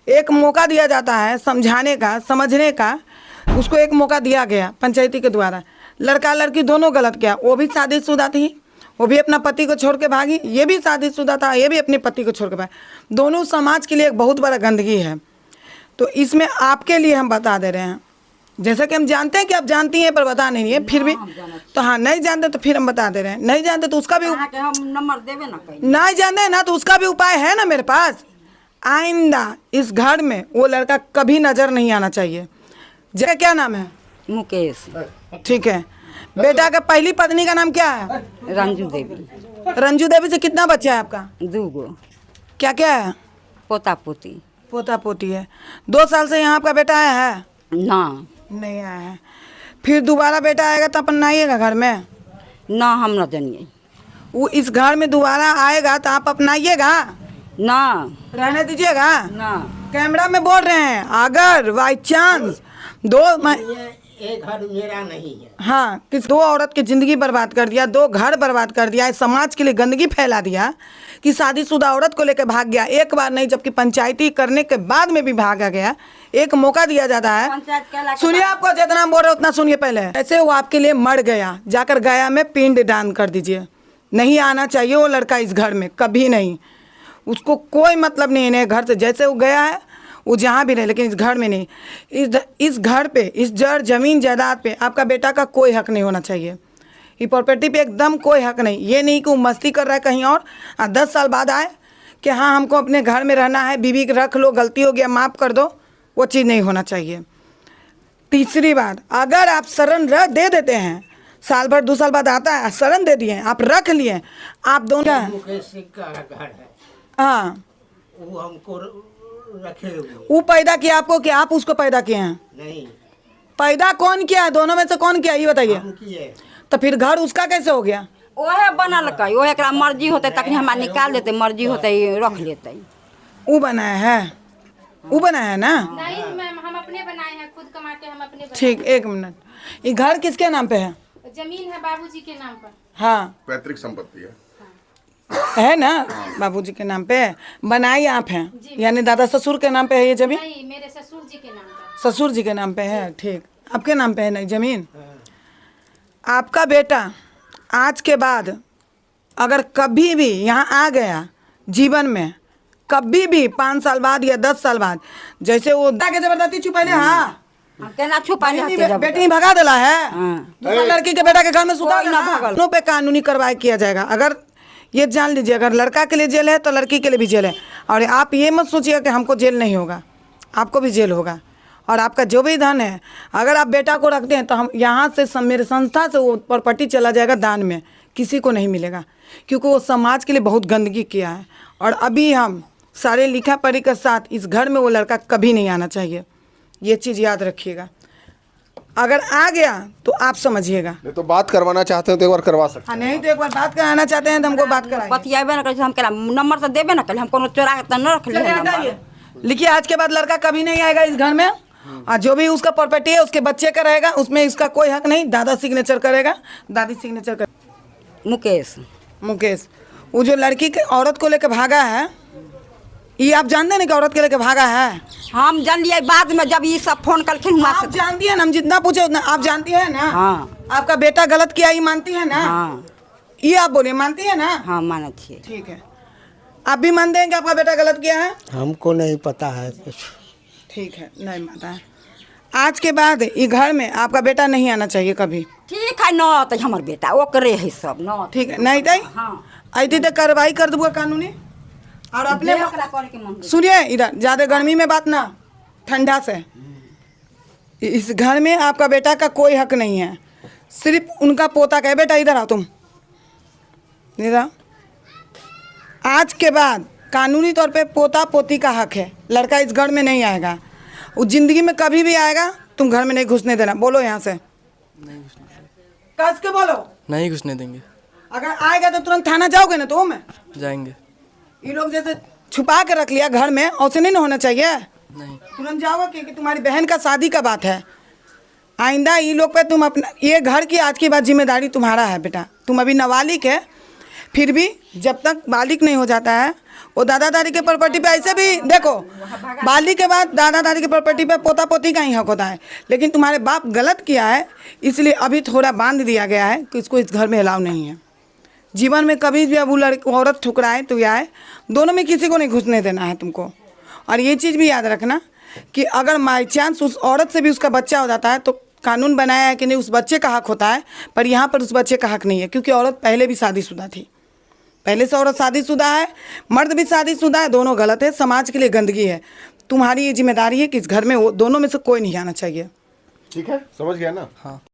एक मौका दिया जाता है समझाने का, समझने का, उसको एक मौका दिया गया पंचायती के द्वारा। लड़का लड़की दोनों गलत किया, वो भी शादीशुदा थी, वो भी अपना पति को छोड़ के भागी, ये भी शादीशुदा था, ये भी अपने पति को छोड़ के भागी। दोनों समाज के लिए एक बहुत बड़ा गंदगी है। तो इसमें आपके लिए हम बता दे रहे हैं, जैसा कि हम जानते हैं कि आप जानती हैं पर बता नहीं है, फिर भी तो हाँ नहीं जानते तो फिर हम बता दे रहे हैं। नहीं जानते तो उसका भी हम नंबर देवे ना कहीं, नहीं जानते ना तो उसका भी उपाय है ना मेरे पास। आइंदा इस घर में वो लड़का कभी नजर नहीं आना चाहिए। जय क्या नाम है? मुकेश। ठीक है। बेटा का पहली पत्नी का नाम क्या है? रंजू देवी। रंजू देवी से कितना बच्चा है आपका? 2 गो। क्या क्या है? पोता पोती। पोता पोती है। 2 साल से यहाँ आपका बेटा आया है? ना नहीं आया है। फिर दोबारा बेटा आएगा तो अपन आइएगा घर में? ना हम ना जानिए। वो इस घर में दोबारा आएगा तो आप अपनाइएगा ना, रहने दीजिएगा ना। कैमरा में बोल रहे हैं अगर बाई चांस ये घर मेरा नहीं है। हाँ, किस 2 औरत की जिंदगी बर्बाद कर दिया, 2 घर बर्बाद कर दिया, समाज के लिए गंदगी फैला दिया कि शादीशुदा औरत को लेकर भाग गया। एक बार नहीं जबकि पंचायती करने के बाद में भी भागा गया। एक मौका दिया जाता है। सुनिए, आपको जितना बोल रहे उतना सुनिए पहले। ऐसे वो आपके लिए मर गया, जाकर गया में पिंड दान कर दीजिए। नहीं आना चाहिए वो लड़का इस घर में, कभी नहीं। उसको कोई मतलब नहीं है घर से, जैसे वो गया है वो जहाँ भी रहे, लेकिन इस घर में नहीं। इस घर पे, इस जड़ जमीन जायदाद पे आपका बेटा का कोई हक नहीं होना चाहिए। ये प्रॉपर्टी पे एकदम कोई हक नहीं। ये नहीं कि वो मस्ती कर रहा है कहीं और 10 साल बाद आए कि हाँ हमको अपने घर में रहना है, बीवी रख लो, गलती हो गया माफ़ कर दो, वो चीज़ नहीं होना चाहिए। तीसरी बात, अगर आप शरण दे देते हैं, साल भर 2 साल बाद आता है, शरण दे दिए, आप रख लिए, आप दोनों मुकेश सिंह का घर है, हाँ वो हमको रखे हुए। वो पैदा किया आपको कि आप उसको पैदा किए हैं? नहीं, पैदा कौन किया? दोनों में से कौन किया ये बताइए। हम किए। तो फिर घर उसका कैसे हो गया? ओहे बनल कई, ओहे एकरा मर्जी होते तक हमारा निकाल देते, मर्जी होते रख लेते। वो बनाया है, वो बनाया है ना? नहीं मैम, हम अपने बनाए हैं, खुद कमा के हम अपने बनाए। ठीक, 1 मिनट। ये घर किसके नाम पे है? जमीन है बाबूजी के नाम पर। हाँ, पैतृक संपत्ति है है ना, बाबूजी के नाम पे है। बनाई आप हैं, यानी दादा ससुर के नाम पे है ये जमीन? नहीं, मेरे ससुर जी के नाम पर। ससुर जी के नाम पे है। ठीक, आपके नाम पे है नहीं जमीन? आपका बेटा आज के बाद अगर कभी भी यहाँ आ गया जीवन में, कभी भी 5 साल बाद या 10 साल बाद, जैसे वो के जबरदस्ती छुपैले, हाँ केना छुपा बेटी भगा दिला है, हाँ। दूसरा लड़की के बेटा के घर में सुता कोई ना भगल। दोनों पे कानूनी कार्रवाई किया जाएगा। अगर ये जान लीजिए, अगर लड़का के लिए जेल है तो लड़की के लिए भी जेल है। और आप ये मत सोचिए कि हमको जेल नहीं होगा, आपको भी जेल होगा। और आपका जो भी धन है, अगर आप बेटा को रखते हैं तो हम यहाँ से मेरे संस्था से वो प्रॉपर्टी चला जाएगा दान में, किसी को नहीं मिलेगा, क्योंकि वो समाज के लिए बहुत गंदगी किया है। और अभी हम सारे लिखा पढ़ी के साथ इस घर में वो लड़का कभी नहीं आना चाहिए, ये चीज़ याद रखिएगा। अगर आ गया तो आप समझिएगा। नहीं तो बात करवाना चाहते हो तो एक बार करवा सकते हाँ, नहीं तो एक बार बात कराना चाहते हैं तो हमको बात कराइए। बतियाबे ना करे, हम केला नंबर तो देबे ना करे, हम कोनो चोरा के तो न रख ले नंबर। लिखिए, आज के बाद लड़का कभी नहीं आएगा इस घर में, और जो भी उसका प्रॉपर्टी है उसके बच्चे का रहेगा, उसमें इसका कोई हक नहीं। दादा सिग्नेचर करेगा, दादी सिग्नेचर कर। मुकेश, वो जो लड़की के औरत को लेकर भागा है, ये आप जानते हैं कि औरत के लेकर भागा है? हम जान लिए बाद में, जब ये सब फोन करके हुआ आप जानती है ना, हम जितना पूछे उतना आप जानती है ना। हाँ। आपका बेटा गलत किया ये मानती है ना? हाँ। ये आप बोलिए, मानती है ना? हाँ माना चाहिए। ठीक है, आप भी मानते हैं कि आपका बेटा गलत किया है? हमको नहीं पता है कुछ। ठीक है, नहीं पता है। आज के बाद ये घर में आपका बेटा नहीं आना चाहिए कभी। ठीक है, न तो हमर बेटा ओकरे है सब न। ठीक है, नहीं तई ऐसी तो कार्रवाई कर दूंगा कानूनी। और अपने सुनिए, इधर ज़्यादा गर्मी में बात ना, ठंडा से। इस घर में आपका बेटा का कोई हक नहीं है, सिर्फ उनका पोता का है। बेटा इधर आओ, तुम इधर। आज के बाद कानूनी तौर पे पोता पोती का हक है, लड़का इस घर में नहीं आएगा। वो जिंदगी में कभी भी आएगा तुम घर में नहीं घुसने देना। बोलो यहाँ से, कस के बोलो, नहीं घुसने देंगे। अगर आएगा तो तुरंत थाना जाओगे ना? तो मैं जाएंगे। ये लोग जैसे छुपा के रख लिया घर में, ऐसे नहीं ना होना चाहिए। नहीं, तुरंत जाओगे क्योंकि तुम्हारी बहन का शादी का बात है। आइंदा ये लोग पे तुम अपना, ये घर की आज की बात जिम्मेदारी तुम्हारा है बेटा। तुम अभी नाबालिग है, फिर भी जब तक बालिग नहीं हो जाता है वो दादा दादी के प्रॉपर्टी पे ऐसे भी देखो, बाली के बाद दादा दादी के प्रॉपर्टी पे पोता पोती का ही हक होता है, लेकिन तुम्हारे बाप गलत किया है, इसलिए अभी थोड़ा बांध दिया गया है कि इसको इस घर में अलाउ नहीं है। जीवन में कभी भी अब वो औरत ठुकराए तो या है, दोनों में किसी को नहीं घुसने देना है तुमको। और ये चीज़ भी याद रखना कि अगर बाई चांस उस औरत से भी उसका बच्चा हो जाता है तो कानून बनाया है कि नहीं उस बच्चे का हक होता है, पर यहाँ पर उस बच्चे का हक नहीं है, क्योंकि औरत पहले भी शादीशुदा थी। पहले से औरत शादीशुदा है, मर्द भी शादीशुदा है, दोनों गलत है। समाज के लिए गंदगी है। तुम्हारी ये जिम्मेदारी है कि इस घर में वो दोनों में से कोई नहीं आना चाहिए। ठीक है, समझ गया ना? हाँ।